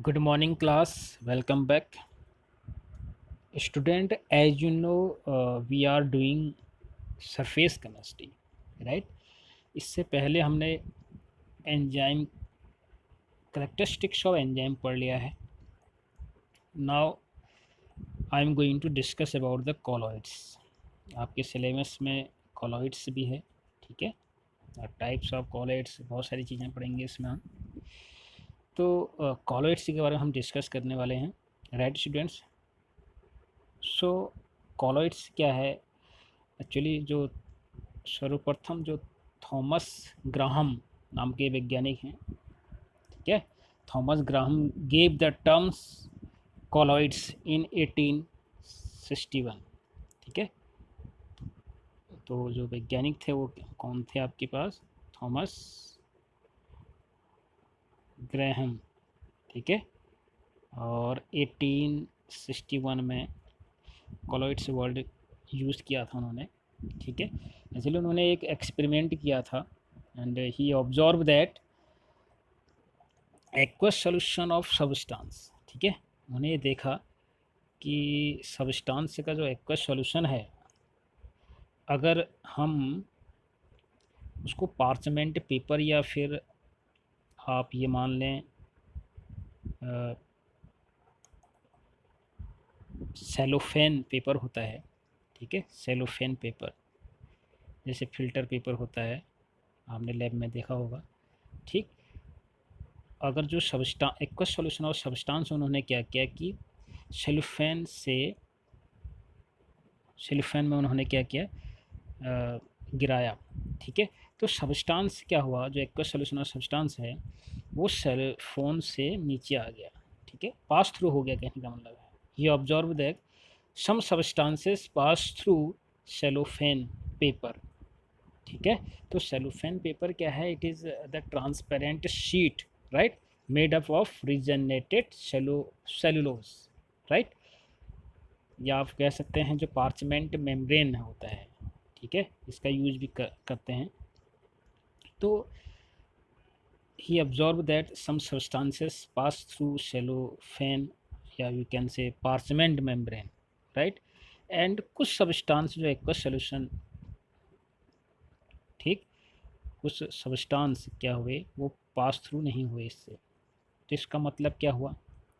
Good morning, class. Welcome back. Student, as you know, we are doing surface chemistry, right? इससे पहले हमने enzyme characteristics of enzyme पढ़ लिया है. Now I am going to discuss about the colloids. आपके syllabus में colloids भी है, ठीक है, और टाइप्स ऑफ कॉलॉइड्स, बहुत सारी चीज़ें पढ़ेंगे इसमें हम. तो कॉलॉइड्स के बारे में हम डिस्कस करने वाले हैं, राइट स्टूडेंट्स. सो कॉलॉइड्स क्या है एक्चुअली? जो सर्वप्रथम जो थॉमस ग्राहम नाम के वैज्ञानिक हैं, ठीक है, Thomas Graham gave the terms colloids in 1861, ठीक है. तो जो वैज्ञानिक थे वो कौन थे आपके पास? थॉमस ग्राहम, ठीक है. और 1861 में कॉलॉइड्स वर्ड यूज़ किया था उन्होंने, ठीक है. इसलिए उन्होंने एक एक्सपेरिमेंट किया था and he observe that aqueous solution of substance, ठीक है. उन्होंने ये देखा कि सबस्टांस का जो एक्वस सॉल्यूशन है, अगर हम उसको पार्चमेंट पेपर या फिर आप ये मान लें सेलोफेन पेपर होता है, ठीक है, सेलोफेन पेपर जैसे फिल्टर पेपर होता है, आपने लैब में देखा होगा, ठीक. अगर जो एक्वस सॉल्यूशन ऑफ सब्सटेंस, उन्होंने क्या किया कि सेलोफेन में उन्होंने क्या किया, गिराया, ठीक है. तो सब्सटेंस क्या हुआ, जो एक्वस सॉल्यूशन ऑफ सब्सटेंस है वो सेलोफोन से नीचे आ गया, ठीक है, पास थ्रू हो गया, कहने का मतलब है. He observe that some substances pass through cellophane paper, ठीक है. तो सेलोफेन पेपर क्या है? It is the transparent sheet, right, made up of regenerated cellulose, right. या आप कह सकते हैं जो पार्चमेंट मेम्ब्रेन होता है, ठीक है, इसका यूज भी करते हैं. तो he observe that some substances pass through cellophane या you can say parchment membrane, right. And कुछ सब्सटेंस जो एक्वस सॉल्यूशन, ठीक, कुछ सब्सटेंस क्या हुए, वो पास थ्रू नहीं हुए इससे. तो इसका मतलब क्या हुआ,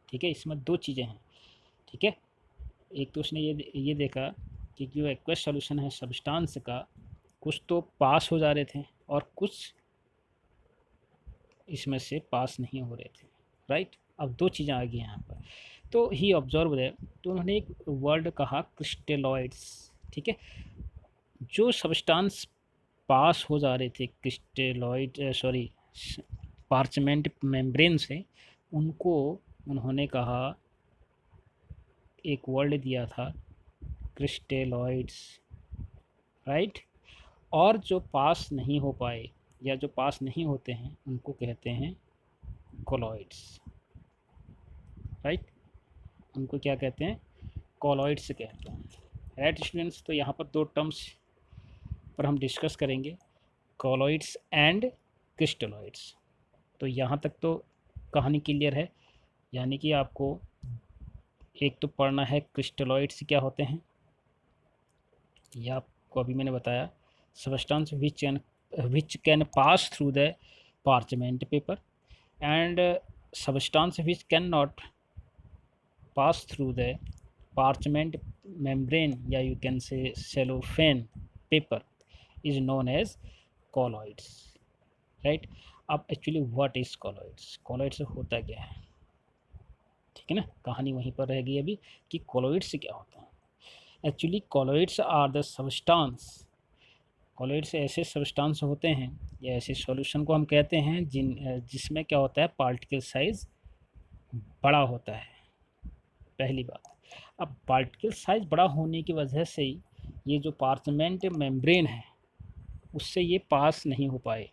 ठीक है, इसमें दो चीज़ें हैं, ठीक है. एक तो उसने ये देखा कि जो एक्वस सॉल्यूशन है सब्सटेंस का, कुछ तो पास हो जा रहे थे और कुछ इसमें से पास नहीं हो रहे थे, राइट. अब दो चीज़ें आ गई यहाँ पर. तो ही ऑब्जर्व है, तो उन्होंने एक वर्ड कहा क्रिस्टेलॉइड्स, ठीक है. जो सब्सटेंस पास हो जा रहे थे क्रिस्टेलॉइड, सॉरी, पार्चमेंट मेम्ब्रेन से, उनको उन्होंने कहा, एक वर्ड दिया था, क्रिस्टेलॉइड्स, राइट. और जो पास नहीं हो पाए या जो पास नहीं होते हैं उनको कहते हैं कॉलॉइड्स, राइट. उनको क्या कहते हैं? कॉलॉइड्स कहते हैं, राइट स्टूडेंट्स. तो यहाँ पर दो टर्म्स पर हम डिस्कस करेंगे, कॉलॉइड्स एंड क्रिस्टलॉइड्स. तो यहाँ तक तो कहानी क्लियर है, यानी कि आपको एक तो पढ़ना है क्रिस्टलॉइड्स क्या होते हैं, यह आपको अभी मैंने बताया, substance which can pass through the parchment paper and substance which can not pass through the parchment membrane या you can say cellophane paper is known as colloids, right. अब actually what is colloids, colloids होता क्या है, ठीक है ना. कहानी वहीं पर रह गई अभी कि कॉलॉइड्स क्या होता है. Actually colloids are the substance, colloids ऐसे सबस्टांस होते हैं या ऐसे सॉल्यूशन को हम कहते हैं जिसमें क्या होता है, पार्टिकल साइज बड़ा होता है, पहली बात. अब पार्टिकल साइज बड़ा होने की वजह से ही ये जो पार्चमेंट मेम्ब्रेन है उससे ये पास नहीं हो पाए.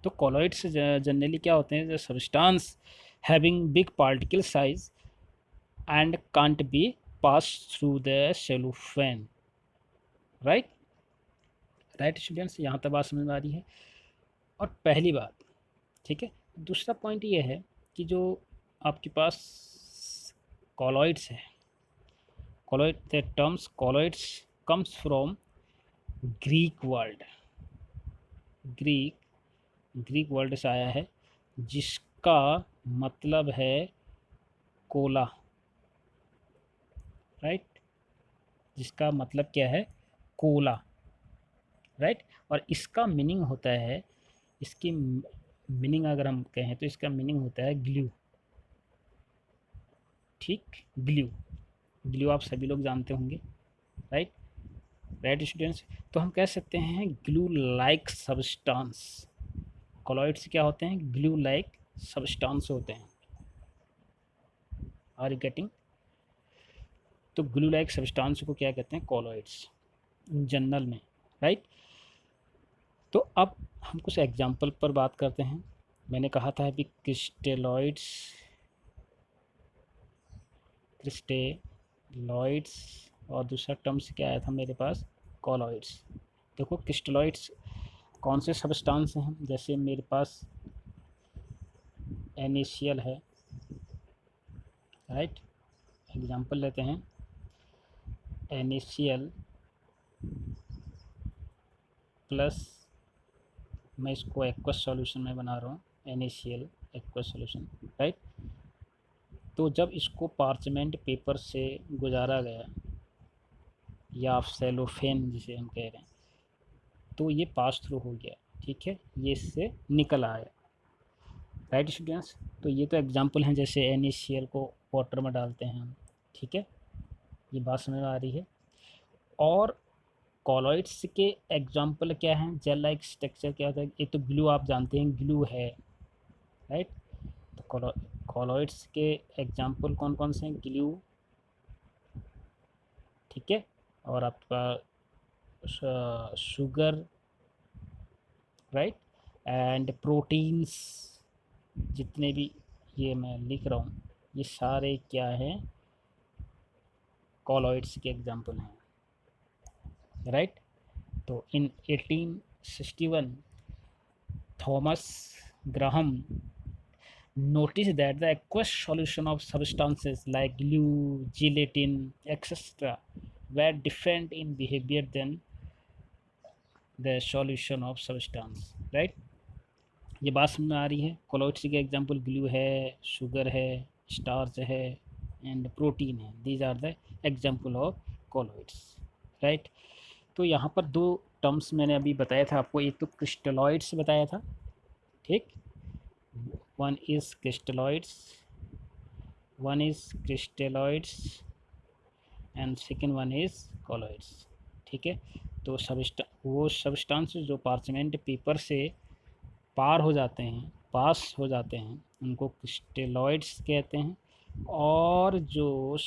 तो कॉलॉइड्स जनरली क्या होते हैं, substance having big particle size and can't be pass through the cellophane, right. Right students, यहाँ तक बात समझ में आ रही है. और पहली बात, ठीक है. दूसरा पॉइंट ये है कि जो आपके पास कॉलॉइड्स है। Colloid, the terms colloids comes from Greek word, Greek Greek word से आया है, जिसका मतलब है कोला, राइट, जिसका मतलब क्या है, कोला, राइट। और इसका मीनिंग होता है, इसकी मीनिंग अगर हम कहें तो इसका मीनिंग होता है ग्लू, ठीक, ग्लू, ग्लू आप सभी लोग जानते होंगे, राइट, राइट स्टूडेंट्स। तो हम कह सकते हैं ग्लू लाइक सब्सटेंस, कॉलॉइड्स क्या होते हैं, ग्लू लाइक सब्सटेंस होते हैं, आर यू गेटिंग। तो ग्लू लाइक सब्सटेंस को क्या कहते हैं, कॉलॉइड्स जनरल में, राइट। तो अब हम कुछ एग्जांपल पर बात करते हैं। मैंने कहा था अभी क्रिस्टेलॉइड्स, क्रिस्टेलॉइड्स, और दूसरा टर्म्स क्या आया था मेरे पास, कॉलॉइड्स। देखो क्रिस्टेलॉइड्स कौन से सब्सटेंस हैं, जैसे मेरे पास NaCl है, राइट, एग्जांपल लेते हैं NaCl प्लस, मैं इसको एक्वस सॉल्यूशन में बना रहा हूँ, NaCl एक्वस सॉल्यूशन, राइट। तो जब इसको पार्चमेंट पेपर से गुजारा गया, या आप सेलोफेन जिसे हम कह रहे हैं, तो ये पास थ्रू हो गया, ठीक है, ये इससे निकल आया, राइट स्टूडेंट्स। तो ये तो एग्जांपल हैं, जैसे NaCl को वाटर में डालते हैं हम, ठीक है, ये बात समझ में आ रही है। और कॉलॉइड्स के एग्जांपल क्या हैं, जेल लाइक स्ट्रक्चर क्या होता है, ये तो ग्लू आप जानते हैं, ग्लू है, राइट। तो कॉलॉइड्स के एग्जांपल कौन कौन से हैं, ग्लू, ठीक है, और आपका शुगर, राइट, एंड प्रोटीन्स, जितने भी ये मैं लिख रहा हूँ, ये सारे क्या हैं, कॉलॉइड्स के एग्जांपल हैं, राइट। तो इन 1861 Thomas Graham noticed that the aqueous solution of substances like glue, gelatin, etc. were different in behavior than the solution of substance, right। ये बात समझ में आ रही है। कॉलॉइड्स के एग्जांपल ग्लू है, शुगर है, स्टार्च है, एंड प्रोटीन है, these are the example of colloids, right. तो यहाँ पर दो टर्म्स मैंने अभी बताया था आपको, एक तो क्रिस्टलॉइड्स बताया था, ठीक, one is crystalloids, one is crystalloids and second one is colloids, ठीक है। तो वो सब्सटेंस जो पार्चमेंट पेपर से पार हो जाते हैं, पास हो जाते हैं, उनको क्रिस्टेलॉइड्स कहते हैं, और जो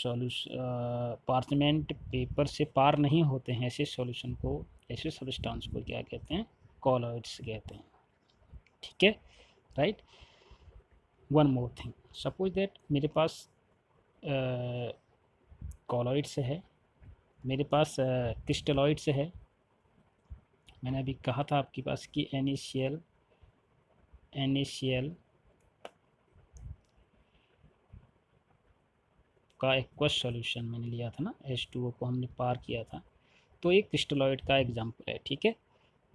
पार्चमेंट पेपर से पार नहीं होते हैं, ऐसे सॉल्यूशन को, ऐसे सब्सटेंस को क्या कहते हैं, कॉलॉइड्स कहते हैं, ठीक है, right. One more thing, suppose that मेरे पास कॉलॉइड्स है, मेरे पास क्रिस्टलॉइड्स है, मैंने अभी कहा था आपके पास कि NaCl का एक्वस सॉल्यूशन मैंने लिया था ना, H2O को हमने पार किया था, तो ये क्रिस्टलॉइड का एग्जांपल है, ठीक है।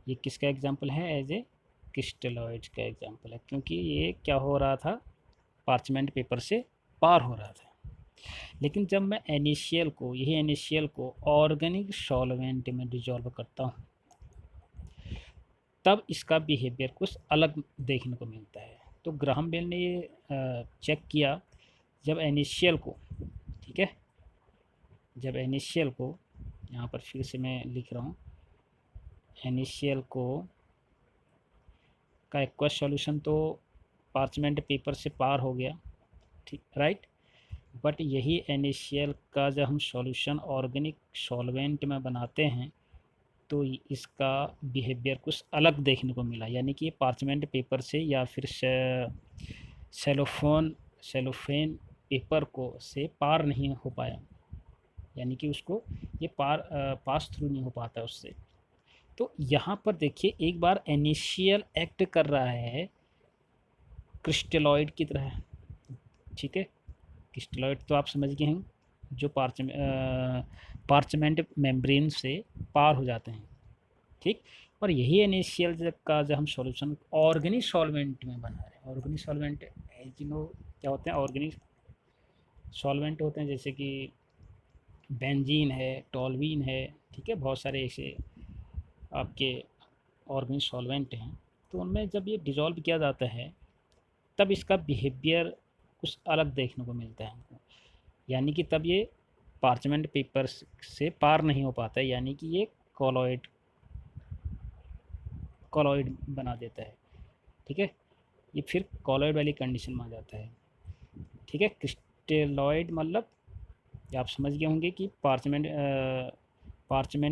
ये किसका एग्जांपल है, एज ए क्रिस्टलॉइड का एग्जांपल है, क्योंकि ये क्या हो रहा था, पार्चमेंट पेपर से पार हो रहा था। लेकिन जब मैं NaCl को, यही NaCl को ऑर्गेनिक सॉल्वेंट में डिजॉल्व करता हूँ, तब इसका बिहेवियर कुछ अलग देखने को मिलता है। तो ग्राहम बेल ने ये चेक किया, जब NaCl को, ठीक है, जब NaCl को, यहाँ पर फिर से मैं लिख रहा हूँ, NaCl को का एक्वस सॉल्यूशन तो पार्चमेंट पेपर से पार हो गया, ठीक, राइट, बट यही NaCl का जब हम सॉल्यूशन ऑर्गेनिक सॉल्वेंट में बनाते हैं, तो इसका बिहेवियर कुछ अलग देखने को मिला, यानी कि पार्चमेंट पेपर से या फिर सेलोफेन पेपर को से पार नहीं हो पाया, यानी कि उसको ये पास थ्रू नहीं हो पाता उससे। तो यहाँ पर देखिए, एक बार NaCl एक्ट कर रहा है क्रिस्टलॉइड की तरह, ठीक है। क्रिस्टलॉइड तो आप समझ गए हैं, जो पार्चमेंट मेम्ब्रेन से पार हो जाते हैं, ठीक। और यही इनिशियल का जब हम सॉल्यूशन ऑर्गेनिक सॉल्वेंट में बना रहे हैं, organic solvent as you know क्या होते हैं, ऑर्गेनिक सॉल्वेंट होते हैं जैसे कि बेंजीन है, टॉल्वीन है, ठीक है, बहुत सारे ऐसे आपके ऑर्गेनिक सॉल्वेंट हैं। तो उनमें जब ये डिज़ोल्व किया जाता है तब इसका बिहेवियर कुछ अलग देखने को मिलता है हमको, यानी कि तब ये पार्चमेंट पेपर से पार नहीं हो पाता है, यानी कि ये कॉलॉइड कॉलॉइड बना देता है, ठीक है। ये फिर कॉलॉइड वाली कंडीशन में आ जाता है, ठीक है। क्रिस्टेलॉइड मतलब आप समझ गए होंगे कि पार्चमेंट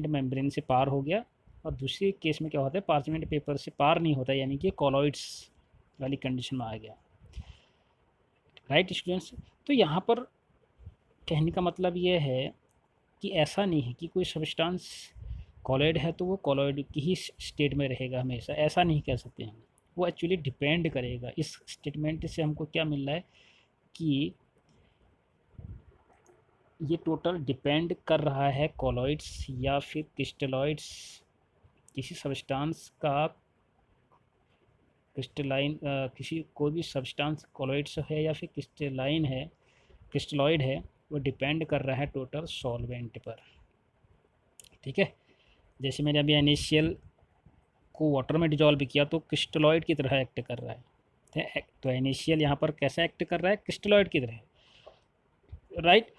मेम्ब्रेन से पार हो गया, और दूसरे केस में क्या होता है, पार्चमेंट पेपर से पार नहीं होता, यानी कि कॉलॉइड्स वाली कंडीशन में आ गया, राइट स्टूडेंट्स। तो यहाँ पर कहने का मतलब ये है कि ऐसा नहीं है कि कोई सब्सटेंस कॉलॉइड है तो वो कॉलॉइड की ही स्टेट में रहेगा हमेशा, ऐसा नहीं कह सकते हैं। वो एक्चुअली डिपेंड करेगा। इस स्टेटमेंट से हमको क्या मिल रहा है कि ये टोटल डिपेंड कर रहा है कॉलॉइड्स या फिर क्रिस्टलॉइड्स, किसी सब्सटेंस का क्रिस्टलाइन किसी कोई भी सब्सटेंस कॉलॉइड्स है या फिर क्रिस्टलाइन है, क्रिस्टलॉइड है, वो डिपेंड कर रहा है टोटल सॉल्वेंट पर, ठीक है। जैसे मैंने अभी इनिशियल को वाटर में डिजॉल्व किया तो क्रिस्टलॉइड की तरह एक्ट कर रहा है, तो इनिशियल यहाँ पर कैसा एक्ट कर रहा है, क्रिस्टलॉइड की तरह, राइट।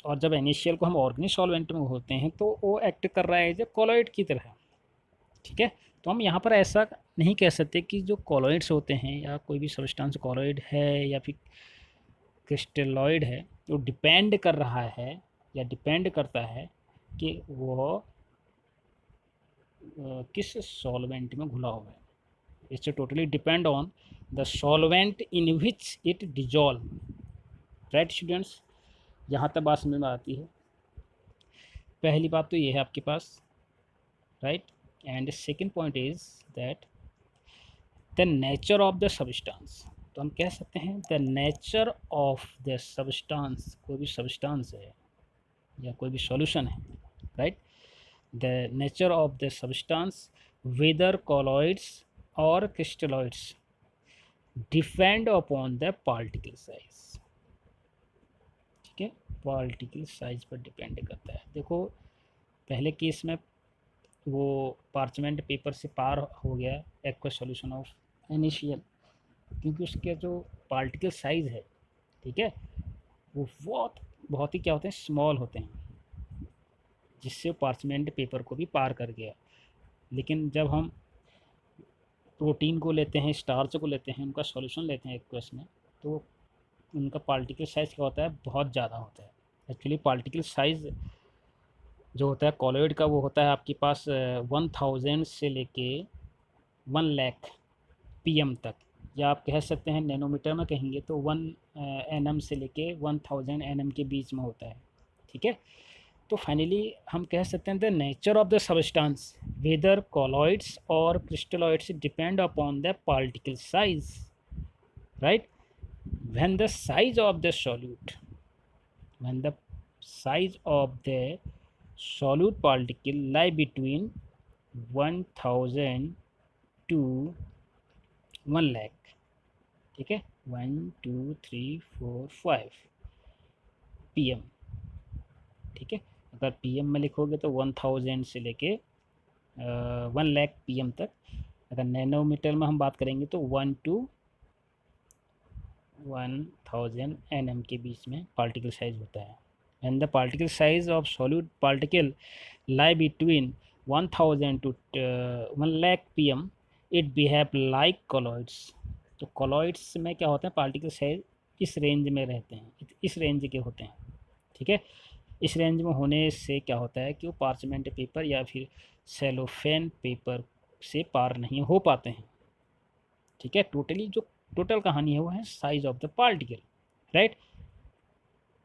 और जब इनिशियल को हम ऑर्गेनिक सॉल्वेंट में होते हैं तो वो एक्ट कर रहा है एज ए कॉलॉइड की तरह, ठीक है। तो हम यहाँ पर ऐसा नहीं कह सकते कि जो कॉलॉइड्स होते हैं या कोई भी सब्सटेंस कॉलॉइड है या फिर क्रिस्टलॉइड है, वो डिपेंड कर रहा है या डिपेंड करता है कि वो किस सॉल्वेंट में घुला हुआ है। It's totally depend on the solvent in which it dissolve, right students. यहाँ तक बात समझ में आती है। पहली बात तो ये है आपके पास, right. And second point is that the nature of the substance. तो हम कह सकते हैं the nature of the substance, कोई भी सब्सटेंस है या कोई भी सॉल्यूशन है, right. The nature of the substance whether colloids और crystalloids depend upon the particle size, ठीक है। पार्टिकल साइज पर डिपेंड करता है। देखो पहले केस में वो पार्चमेंट पेपर से पार हो गया एक्वा सॉल्यूशन ऑफ इनिशियल, क्योंकि उसके जो पार्टिकल साइज़ है, ठीक है, वो बहुत बहुत ही क्या होते हैं, स्मॉल होते हैं, जिससे पार्चमेंट पेपर को भी पार कर गया। लेकिन जब हम प्रोटीन को लेते हैं, स्टार्च को लेते हैं, उनका सॉल्यूशन लेते हैं एक्वस में, तो उनका पार्टिकल साइज़ क्या होता है, बहुत ज़्यादा होता है। एक्चुअली पार्टिकल साइज़ जो होता है कॉलॉइड का वो होता है आपके पास 1000 से लेके 1 लाख PM तक, या आप कह सकते हैं नैनोमीटर में कहेंगे तो 1 nm से लेके 1000 nm के बीच में होता है, ठीक है। तो फाइनली हम कह सकते हैं the nature of the substance whether colloids और crystalloids depend upon the particle size, right. When the size of the solute when the size of the solute particle lie between 1000 to 1 lakh, ठीक है, 1 2 3 4 5 PM, ठीक है। अगर PM में लिखोगे तो 1000 से लेके 1 लाख PM तक। अगर नैनोमीटर में हम बात करेंगे तो 1 to 1000 nm के बीच में पार्टिकल साइज होता है। And the particle size of solute particle lie between 1000 to 1 lakh PM it behave like colloids. तो कॉलॉइड्स में क्या होता है, पार्टिकल साइज इस रेंज में रहते हैं, इस रेंज के होते हैं, ठीक है। इस रेंज में होने से क्या होता है कि वो पार्चमेंट पेपर या फिर सेलोफेन पेपर से पार नहीं हो पाते हैं, ठीक है। टोटली जो टोटल कहानी है वो है size of the particle, right.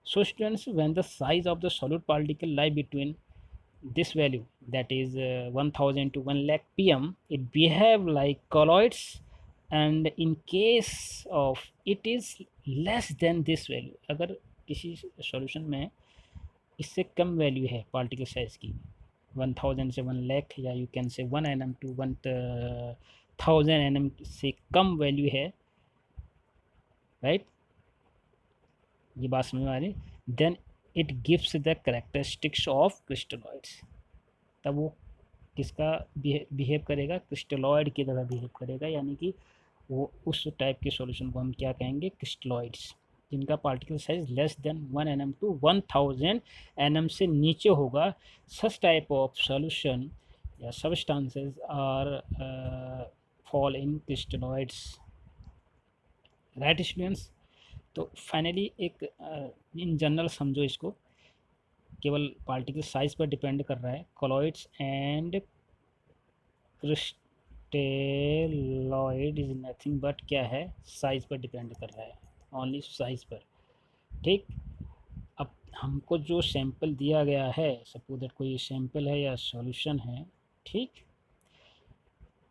So students when the size of the solid particle lie between this value that is 1000 to 1 lakh PM it behave like colloids and in case of it is less than this value, अगर किसी solution में इससे कम value है particle size की, 1000 से 1 लाख, या you can से 1 nm to 1000 nm से कम वैल्यू है, राइट, ये बात समझ में आ रही, then it gives the characteristics of crystalloids, तब वो किसका बिहेव करेगा, क्रिस्टलॉइड की तरह बिहेव करेगा, यानी कि वो उस टाइप के सॉल्यूशन को हम क्या कहेंगे, क्रिस्टलॉइड्स, जिनका particle size less than 1 nm to 1000 nm से नीचे होगा। सच टाइप ऑफ सॉल्यूशन या substances are fall in crystalloids, right students. तो फाइनली एक इन जनरल समझो इसको, केवल पार्टिकल साइज पर डिपेंड कर रहा है, colloids and crystalloid is nothing but क्या है, साइज पर डिपेंड कर रहा है, ओनली साइज पर, ठीक। अब हमको जो सैंपल दिया गया है, सपोज दैट कोई सैंपल है या सॉल्यूशन है, ठीक,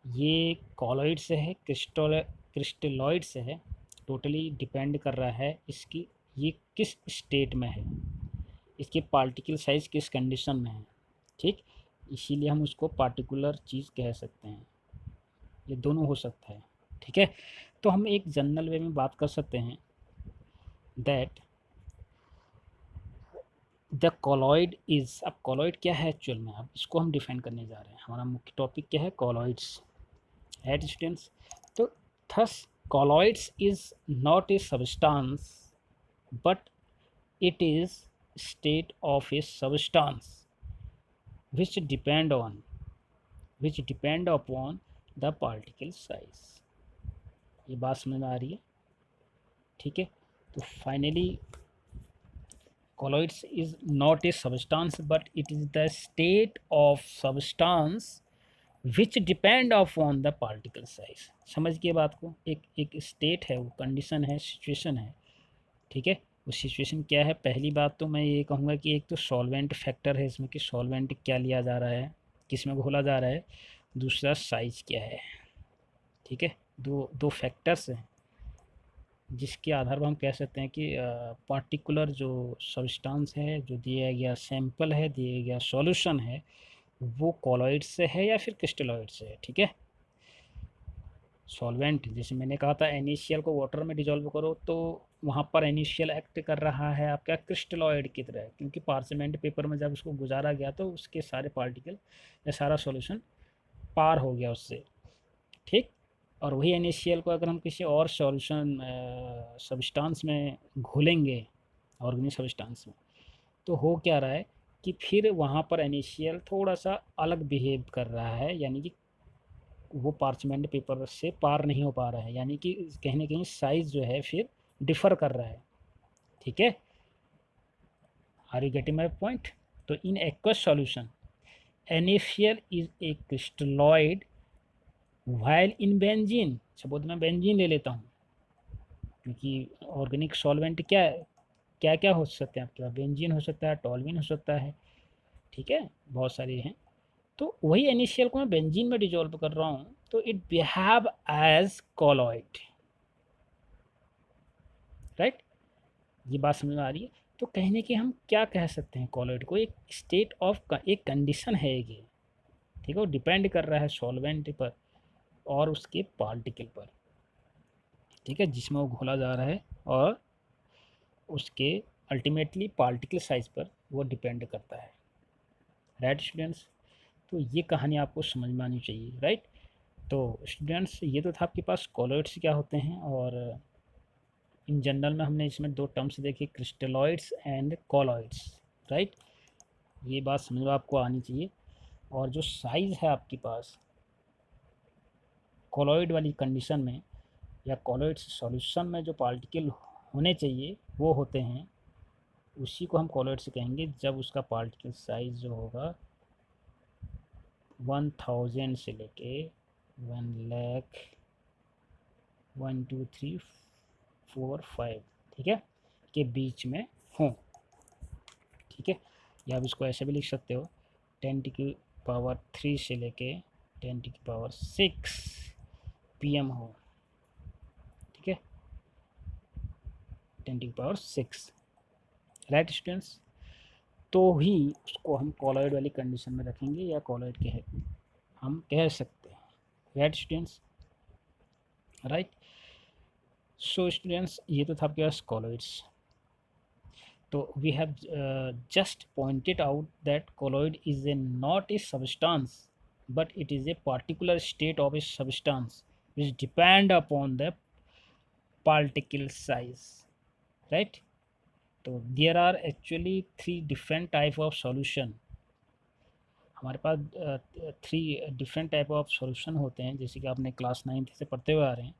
ये कॉलॉइड से है, क्रिस्टेलॉइड से है, टोटली डिपेंड कर रहा है इसकी ये किस स्टेट में है, इसके पार्टिकल साइज किस कंडीशन में है, ठीक, इसीलिए हम उसको पार्टिकुलर चीज़ कह सकते हैं, ये दोनों हो सकता है, ठीक है। तो हम एक जनरल वे में बात कर सकते हैं दैट द कॉलॉइड इज़, अब कॉलॉइड क्या है एक्चुअल में, अब इसको हम डिफाइन करने जा रहे हैं, हमारा मुख्य टॉपिक क्या है, कॉलॉइड्स, राइट स्टूडेंट्स। तो thus colloids is not a substance but it is state of a substance which depend upon the particle size, ये बात समझ में आ रही है, ठीक है। तो finally colloids is not a substance but it is the state of substance which depend upon the particle size, समझ गए बात को, एक स्टेट है, वो कंडीशन है, सिचुएशन है, ठीक है। वो सिचुएशन क्या है, पहली बात तो मैं ये कहूँगा कि एक तो सॉल्वेंट फैक्टर है इसमें, कि सॉल्वेंट क्या लिया जा रहा है, किस में घोला जा रहा है, दूसरा साइज़ क्या है, ठीक है, दो दो फैक्टर्स हैं जिसके आधार पर हम कह सकते हैं कि पार्टिकुलर जो सब्सटेंस है, जो दिया गया सैंपल है, दिया गया सॉल्यूशन है, वो कॉलॉइड से है या फिर क्रिस्टलॉइड से है, ठीक है। सॉल्वेंट जैसे मैंने कहा था, NaCl को वाटर में डिजॉल्व करो तो वहाँ पर NaCl एक्ट कर रहा है आपका क्रिस्टलॉइड की तरह, क्योंकि पार्चमेंट पेपर में जब उसको गुजारा गया तो उसके सारे पार्टिकल या सारा सॉल्यूशन पार हो गया उससे, ठीक। और वही NaCl को अगर हम किसी और सॉल्यूशन सब्सटेंस में घोलेंगे, ऑर्गेनिक सब्सटेंस में, तो हो क्या रहा है कि फिर वहाँ पर NaCl थोड़ा सा अलग बिहेव कर रहा है, यानी कि वो पार्चमेंट पेपर से पार नहीं हो पा रहा है, यानी कि कहीं ना कहीं साइज़ जो है फिर डिफ़र कर रहा है, ठीक है। Are you getting my point. तो in aqueous solution NaCl is a crystalloid while in benzene, suppose मैं बेंजीन ले लेता हूँ, क्योंकि ऑर्गेनिक सॉल्वेंट क्या क्या हो सकते हैं आपके पास, बेंजीन हो सकता है, टॉल्यूइन हो सकता है, ठीक है, बहुत सारे हैं। तो वही NaCl को मैं बेंजीन में डिजॉल्व कर रहा हूँ तो it behave as colloid, right, ये बात समझ में आ रही है। तो कहने के हम क्या कह सकते हैं, कॉलॉइड को एक स्टेट ऑफ एक कंडीशन है ये, ठीक है, वो डिपेंड कर रहा है सॉल्वेंट पर और उसके पार्टिकल पर, ठीक है, जिसमें वो घोला जा रहा है, और उसके अल्टीमेटली पार्टिकल साइज पर वो डिपेंड करता है, राइट स्टूडेंट्स। तो ये कहानी आपको समझ में आनी चाहिए, राइट। तो स्टूडेंट्स ये तो था आपके पास कॉलॉइड्स क्या होते हैं, और इन जनरल में हमने इसमें दो टर्म्स देखे, क्रिस्टलॉइड्स एंड कॉलॉइड्स, राइट, ये बात समझ में आपको आनी चाहिए। और जो साइज़ है आपके पास कॉलॉइड वाली कंडीशन में या कॉलॉइड सॉल्यूशन में जो पार्टिकल होने चाहिए वो होते हैं, उसी को हम कॉलॉइड्स कहेंगे जब उसका पार्टिकल साइज जो होगा 1000 से लेके 1 लाख 1 2 3 4 5, ठीक है, के बीच में हों, ठीक है। या आप इसको ऐसे भी लिख सकते हो 10⁻³ से लेके 10⁻⁶ PM हो, 10⁻⁶, राइट स्टूडेंट्स। तो ही उसको हम कॉलॉइड वाली कंडीशन में रखेंगे या कॉलॉइड हम कह सकते हैं, right students, right. So students ये तो था आपके पास कॉलॉइड्स। तो we have just pointed out that colloid is a not a substance but it is a particular state of a substance which depend upon the particle size, right? तो there are actually 3 different type of solution। हमारे पास 3 different type of solution होते हैं, जैसे कि आपने class 9 से पढ़ते हुए आ रहे हैं।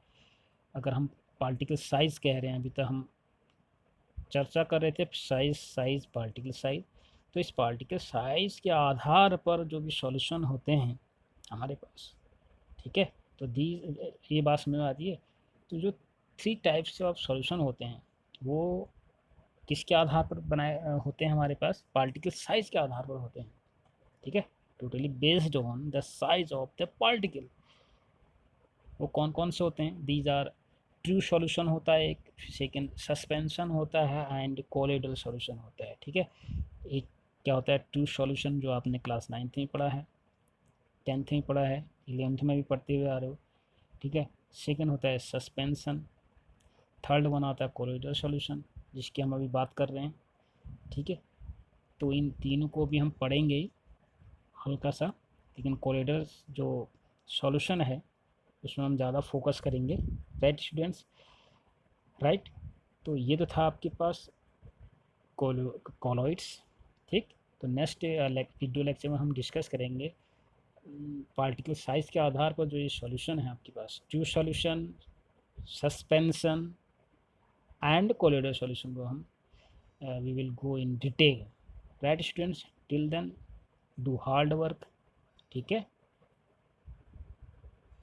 अगर हम पार्टिकल साइज़ कह रहे हैं, अभी तक हम चर्चा कर रहे थे साइज़ पार्टिकल साइज़। तो इस पार्टिकल साइज़ के आधार पर जो भी सॉल्यूशन होते हैं हमारे पास, ठीक है, तो दी ये बात समझ में आती है। तो जो 3 टाइप्स ऑफ सॉल्यूशन होते हैं वो किसके आधार पर बनाए होते हैं हमारे पास, पार्टिकल साइज़ के आधार पर होते हैं, ठीक है, totally based on the size of the particle. वो कौन कौन से होते हैं, दीज आर ट्रू सॉल्यूशन होता है एक, सेकेंड सस्पेंशन होता है एंड कोलिडल सॉल्यूशन होता है, ठीक है। एक क्या होता है ट्रू सॉल्यूशन, जो आपने क्लास 9th में पढ़ा है, 10th में पढ़ा है, 11th में भी पढ़ते हुए आ रहे हो, ठीक है। सेकेंड होता है सस्पेंशन, थर्ड वन आता है कोलिडल सॉल्यूशन जिसकी हम अभी बात कर रहे हैं, ठीक है। तो इन तीनों को भी हम पढ़ेंगे हल्का सा, लेकिन कोलिडल जो सॉल्यूशन है उसमें हम ज़्यादा फोकस करेंगे, राइट स्टूडेंट्स, राइट। तो ये तो था आपके पास कॉलॉइड्स, ठीक। तो नेक्स्ट वीडियो लेक्चर में हम डिस्कस करेंगे पार्टिकल साइज़ के आधार पर जो ये सॉल्यूशन है आपके पास, true solution, suspension and colloidal solution को हम we will go in detail, right students. Till then do hard work, ठीक है।